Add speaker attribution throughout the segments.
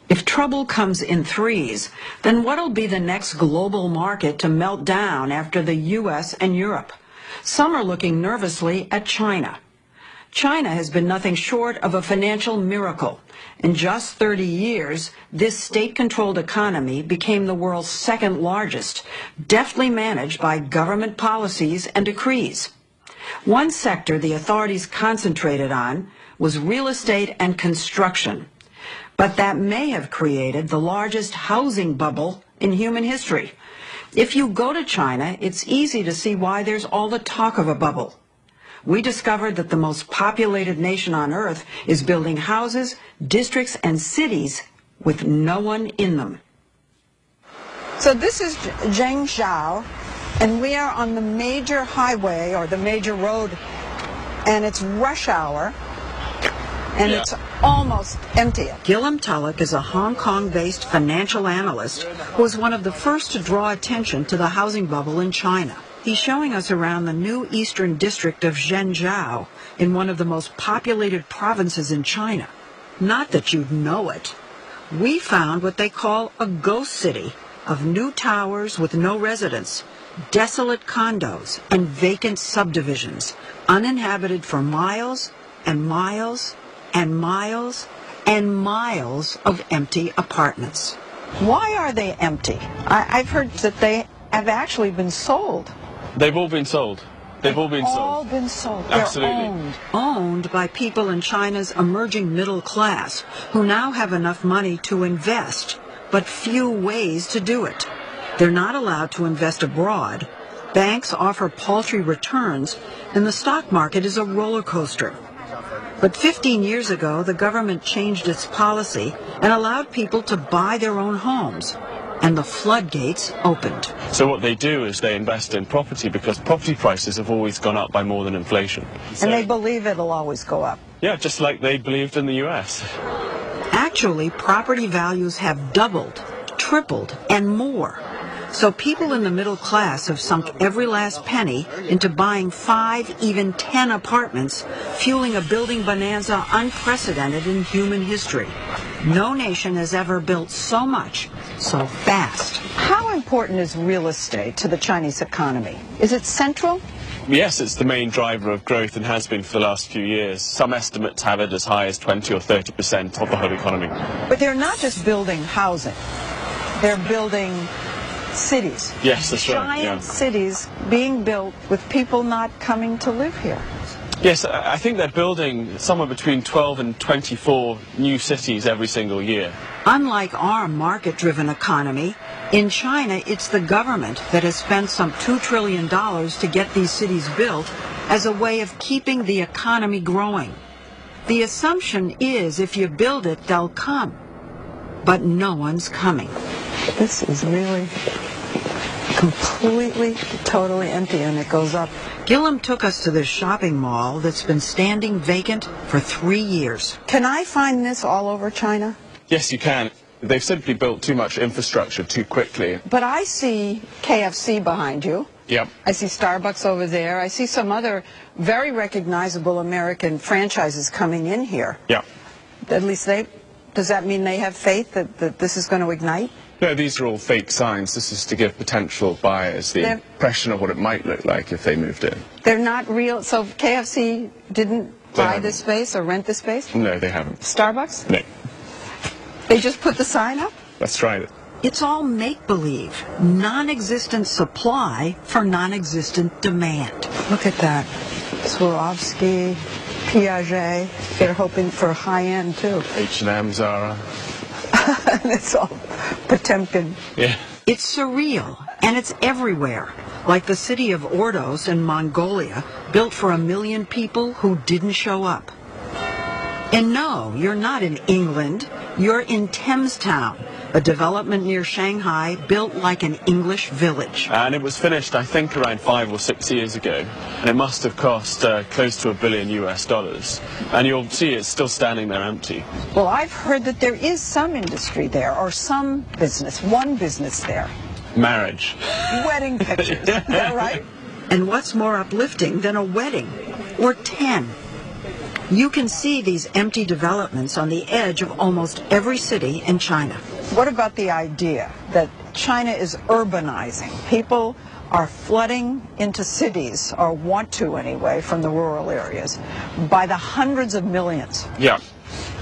Speaker 1: If trouble comes in threes, then what'll be the next global market to melt down after the U.S. and Europe? Some are looking nervously at China. China has been nothing short of a financial miracle. In just 30 years, this state-controlled economy became the world's second largest, deftly managed by government policies and decrees. One sector the authorities concentrated on was real estate and construction. But that may have created the largest housing bubble in human history. If you go to China, it's easy to see why there's all the talk of a bubble. We discovered that the most populated nation on earth is building houses, districts, and cities with no one in them.
Speaker 2: So this is Zhengzhou, and we are on the major highway, or the major road, and it's rush hour. And it's almost empty.
Speaker 1: Gillam Tulloch is a Hong Kong-based financial analyst who was one of the first to draw attention to the housing bubble in China. He's showing us around the new eastern district of Zhengzhou in one of the most populated provinces in China. Not that you'd know it. We found what they call a ghost city of new towers with no residents, desolate condos, and vacant subdivisions, uninhabited for miles and miles and miles and miles of empty apartments.
Speaker 2: Why are they empty? I've heard that they have actually been sold.
Speaker 3: They've all been sold. They've all been sold.
Speaker 2: All been sold.
Speaker 3: Absolutely.
Speaker 2: They're
Speaker 1: Owned by people in China's emerging middle class who now have enough money to invest, but few ways to do it. They're not allowed to invest abroad. Banks offer paltry returns, and the stock market is a roller coaster. But 15 years ago, the government changed its policy and allowed people to buy their own homes, and the floodgates opened.
Speaker 3: So what they do is they invest in property because property prices have always gone up by more than inflation.
Speaker 2: And they believe it'll always go up.
Speaker 3: Yeah, just like they believed in the U.S.
Speaker 1: Actually, property values have doubled, tripled, and more. So people in the middle class have sunk every last penny into buying 5, even 10 apartments, fueling a building bonanza unprecedented in human history. No nation has ever built so much, so fast.
Speaker 2: How important is real estate to the Chinese economy? Is it central?
Speaker 3: Yes, it's the main driver of growth and has been for the last few years. Some estimates have it as high as 20 or 30% of the whole economy.
Speaker 2: But they're not just building housing. They're building cities.
Speaker 3: Yes, that's right.
Speaker 2: Giant cities being built with people not coming to live here.
Speaker 3: Yes, I think they're building somewhere between 12 and 24 new cities every single year.
Speaker 1: Unlike our market-driven economy, in China it's the government that has spent some $2 trillion to get these cities built as a way of keeping the economy growing. The assumption is if you build it, they'll come. But no one's coming.
Speaker 2: This is really completely, totally empty, and it goes up.
Speaker 1: Gillam took us to this shopping mall that's been standing vacant for 3 years.
Speaker 2: Can I find this all over China?
Speaker 3: Yes, you can. They've simply built too much infrastructure too quickly.
Speaker 2: But I see KFC behind you.
Speaker 3: Yep.
Speaker 2: I see Starbucks over there. I see some other very recognizable American franchises coming in here.
Speaker 3: Yeah.
Speaker 2: At least does that mean they have faith that this is going to ignite?
Speaker 3: No, these are all fake signs. This is to give potential buyers the impression of what it might look like if they moved in.
Speaker 2: They're not real. So KFC didn't buy this space or rent this space?
Speaker 3: No, they haven't.
Speaker 2: Starbucks?
Speaker 3: No.
Speaker 2: They just put the sign up?
Speaker 3: That's right.
Speaker 1: It's all make-believe, non-existent supply for non-existent demand.
Speaker 2: Look at that. Swarovski, Piaget. They're hoping for high-end, too.
Speaker 3: H&M, Zara.
Speaker 2: And it's all Potemkin.
Speaker 3: Yeah.
Speaker 1: It's surreal, and it's everywhere, like the city of Ordos in Mongolia, built for 1 million people who didn't show up. And no, you're not in England, you're in Thamestown, a development near Shanghai built like an English village.
Speaker 3: And it was finished, I think, around 5 or 6 years ago. And it must have cost close to $1 billion US. And you'll see it's still standing there empty.
Speaker 2: Well, I've heard that there is some industry there, or some business, one business there.
Speaker 3: Marriage.
Speaker 2: Wedding pictures, is that right?
Speaker 1: And what's more uplifting than a wedding? Or 10? You can see these empty developments on the edge of almost every city in China.
Speaker 2: What about the idea that China is urbanizing? People are flooding into cities, or want to anyway, from the rural areas, by the hundreds of millions.
Speaker 3: Yeah.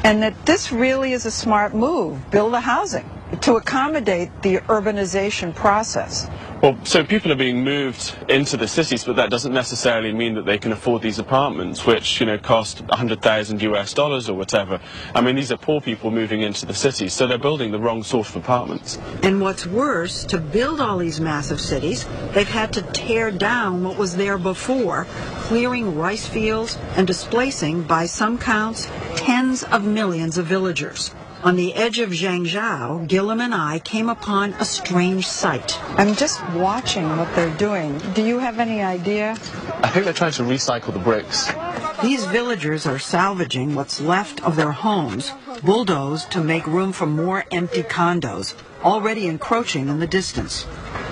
Speaker 2: And that this really is a smart move, build the housing to accommodate the urbanization process.
Speaker 3: Well, so people are being moved into the cities, but that doesn't necessarily mean that they can afford these apartments, which, cost $100,000 or whatever. I mean, these are poor people moving into the cities, so they're building the wrong sort of apartments.
Speaker 1: And what's worse, to build all these massive cities, they've had to tear down what was there before, clearing rice fields and displacing, by some counts, tens of millions of villagers. On the edge of Zhangzhou, Gilliam and I came upon a strange sight.
Speaker 2: I'm just watching what they're doing. Do you have any idea?
Speaker 3: I think they're trying to recycle the bricks.
Speaker 1: These villagers are salvaging what's left of their homes, bulldozed to make room for more empty condos, already encroaching in the distance.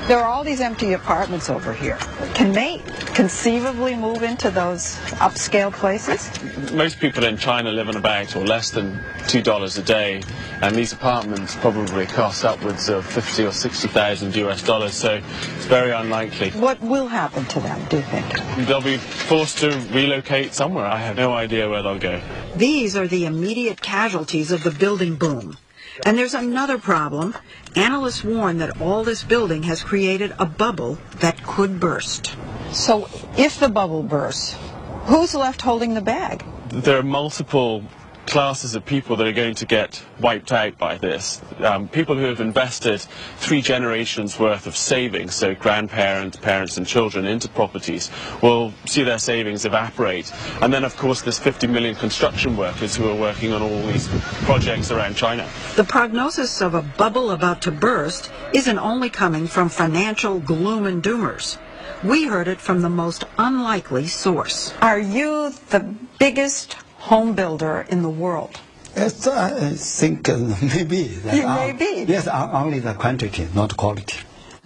Speaker 2: There are all these empty apartments over here. Can they conceivably move into those upscale places?
Speaker 3: Most people in China live on about or less than $2 a day, and these apartments probably cost upwards of $50,000 or $60,000, so it's very unlikely.
Speaker 2: What will happen to them, do you think?
Speaker 3: They'll be forced to relocate somewhere. I have no idea where they'll go.
Speaker 1: These are the immediate casualties of the building boom. And there's another problem. Analysts warn that all this building has created a bubble that could burst.
Speaker 2: So if the bubble bursts, who's left holding the bag?
Speaker 3: There are multiple classes of people that are going to get wiped out by this. People who have invested 3 generations worth of savings, so grandparents, parents and children, into properties, will see their savings evaporate. And then of course there's 50 million construction workers who are working on all these projects around China.
Speaker 1: The prognosis of a bubble about to burst isn't only coming from financial gloom and doomers. We heard it from the most unlikely source.
Speaker 2: Are you the biggest home builder in the world?
Speaker 4: Yes, I think maybe.
Speaker 2: You may be.
Speaker 4: Yes, only the quantity, not quality.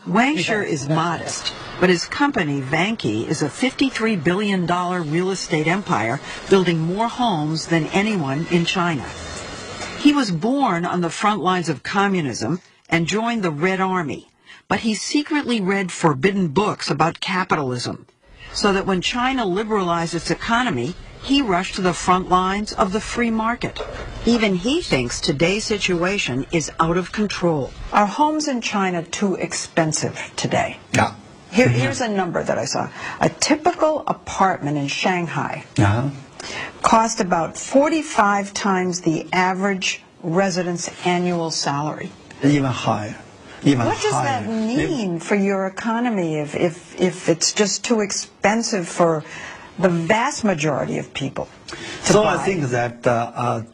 Speaker 1: Wang Shi is modest, but his company, Vanke, is a $53 billion real estate empire building more homes than anyone in China. He was born on the front lines of communism and joined the Red Army, but he secretly read forbidden books about capitalism, so that when China liberalized its economy, he rushed to the front lines of the free market. Even he thinks today's situation is out of control.
Speaker 2: Are homes in China too expensive today?
Speaker 4: Yeah.
Speaker 2: Here's a number that I saw. A typical apartment in Shanghai
Speaker 4: Uh-huh.
Speaker 2: cost about 45 times the average resident's annual salary.
Speaker 4: Even higher. Even
Speaker 2: What does
Speaker 4: higher.
Speaker 2: that mean for your economy if it's just too expensive for the vast majority of people to
Speaker 4: So
Speaker 2: buy?
Speaker 4: I think that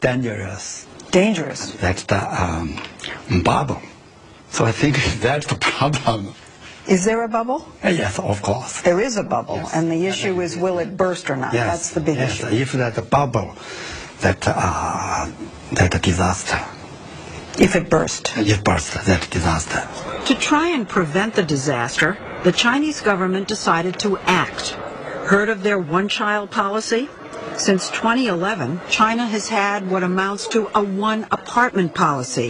Speaker 4: dangerous.
Speaker 2: Dangerous.
Speaker 4: That's the bubble. So I think that's the problem.
Speaker 2: Is there a bubble?
Speaker 4: Yes, of course.
Speaker 2: There is a bubble,
Speaker 4: Yes.
Speaker 2: and the issue is, will it burst or not?
Speaker 4: Yes,
Speaker 2: That's the big
Speaker 4: yes.
Speaker 2: issue.
Speaker 4: If that bubble, that disaster,
Speaker 2: If it burst.
Speaker 4: it burst, that disaster.
Speaker 1: To try and prevent the disaster, the Chinese government decided to act. Heard of their one-child policy? Since 2011, China has had what amounts to a one-apartment policy,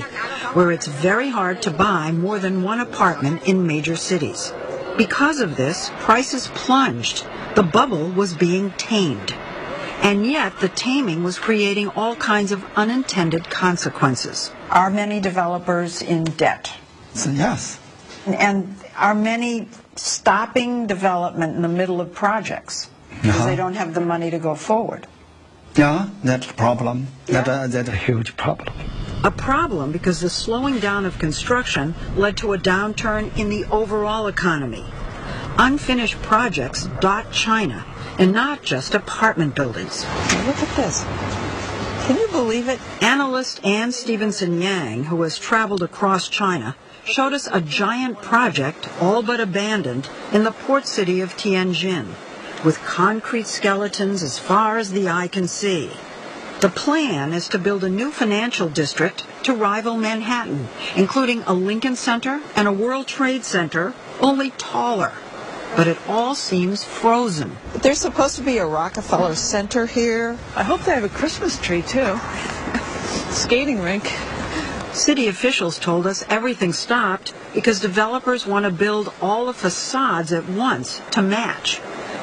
Speaker 1: where it's very hard to buy more than one apartment in major cities. Because of this, prices plunged. The bubble was being tamed. And yet, the taming was creating all kinds of unintended consequences.
Speaker 2: Are many developers in debt?
Speaker 4: So yes.
Speaker 2: And are many stopping development in the middle of projects because they don't have the money to go forward?
Speaker 4: Yeah, that's a problem.
Speaker 2: Yeah.
Speaker 4: That's a huge problem.
Speaker 1: A problem because the slowing down of construction led to a downturn in the overall economy. Unfinished projects dot China, and not just apartment buildings.
Speaker 2: Look at this. Can you believe it?
Speaker 1: Analyst Ann Stevenson Yang, who has traveled across China, showed us a giant project, all but abandoned, in the port city of Tianjin, with concrete skeletons as far as the eye can see. The plan is to build a new financial district to rival Manhattan, including a Lincoln Center and a World Trade Center, only taller. but it all seems frozen.
Speaker 2: There's supposed to be a Rockefeller Center here.
Speaker 5: I hope they have a Christmas tree, too. Skating rink.
Speaker 1: City officials told us everything stopped because developers want to build all the facades at once to match.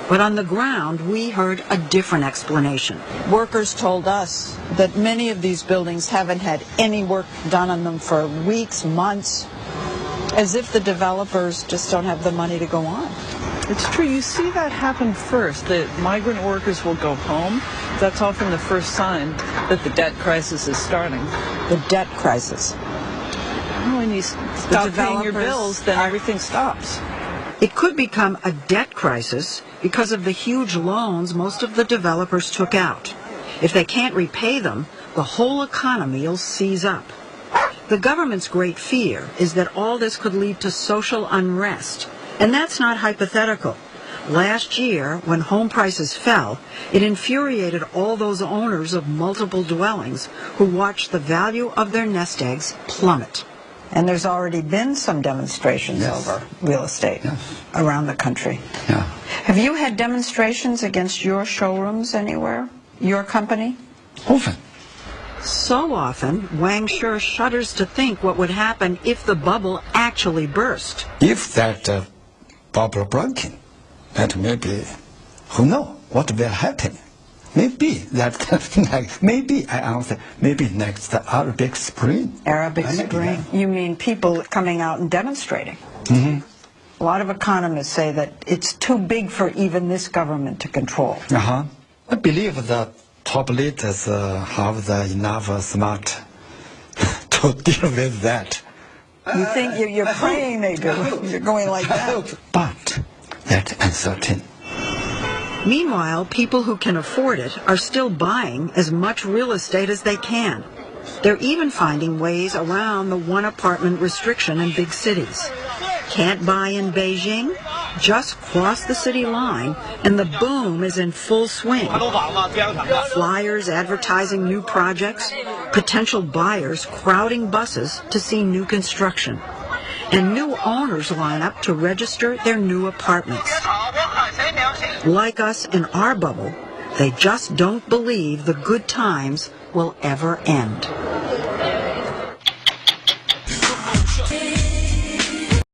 Speaker 1: But on the ground, we heard a different explanation.
Speaker 2: Workers told us that many of these buildings haven't had any work done on them for weeks, months, as if the developers just don't have the money to go on.
Speaker 5: It's true. You see that happen first. The migrant workers will go home. That's often the first sign that the debt crisis is starting.
Speaker 2: The debt crisis.
Speaker 5: Well, when you stop paying your bills, then everything stops.
Speaker 1: It could become a debt crisis because of the huge loans most of the developers took out. If they can't repay them, the whole economy will seize up. The government's great fear is that all this could lead to social unrest, and that's not hypothetical. Last year, when home prices fell, it infuriated all those owners of multiple dwellings who watched the value of their nest eggs plummet.
Speaker 2: And there's already been some demonstrations over real estate around the country.
Speaker 4: Yeah.
Speaker 2: Have you had demonstrations against your showrooms anywhere? Your company?
Speaker 4: Often.
Speaker 1: So often, Wang Shi shudders to think what would happen if the bubble actually burst.
Speaker 4: If that bubble breaking, that maybe, who knows what will happen? Maybe that, maybe I answer, maybe next Arabic Spring.
Speaker 2: Arabic Spring. You mean people coming out and demonstrating?
Speaker 4: Mm-hmm.
Speaker 2: A lot of economists say that it's too big for even this government to control.
Speaker 4: Uh-huh. I believe the top leaders have the enough smart to deal with that.
Speaker 2: You think you're praying they do. You're going like that.
Speaker 4: But that's uncertain.
Speaker 1: Meanwhile, people who can afford it are still buying as much real estate as they can. They're even finding ways around the one-apartment restriction in big cities. Can't buy in Beijing? Just cross the city line and the boom is in full swing. Flyers advertising new projects, potential buyers crowding buses to see new construction, and new owners line up to register their new apartments. Like us in our bubble, they just don't believe the good times will ever end.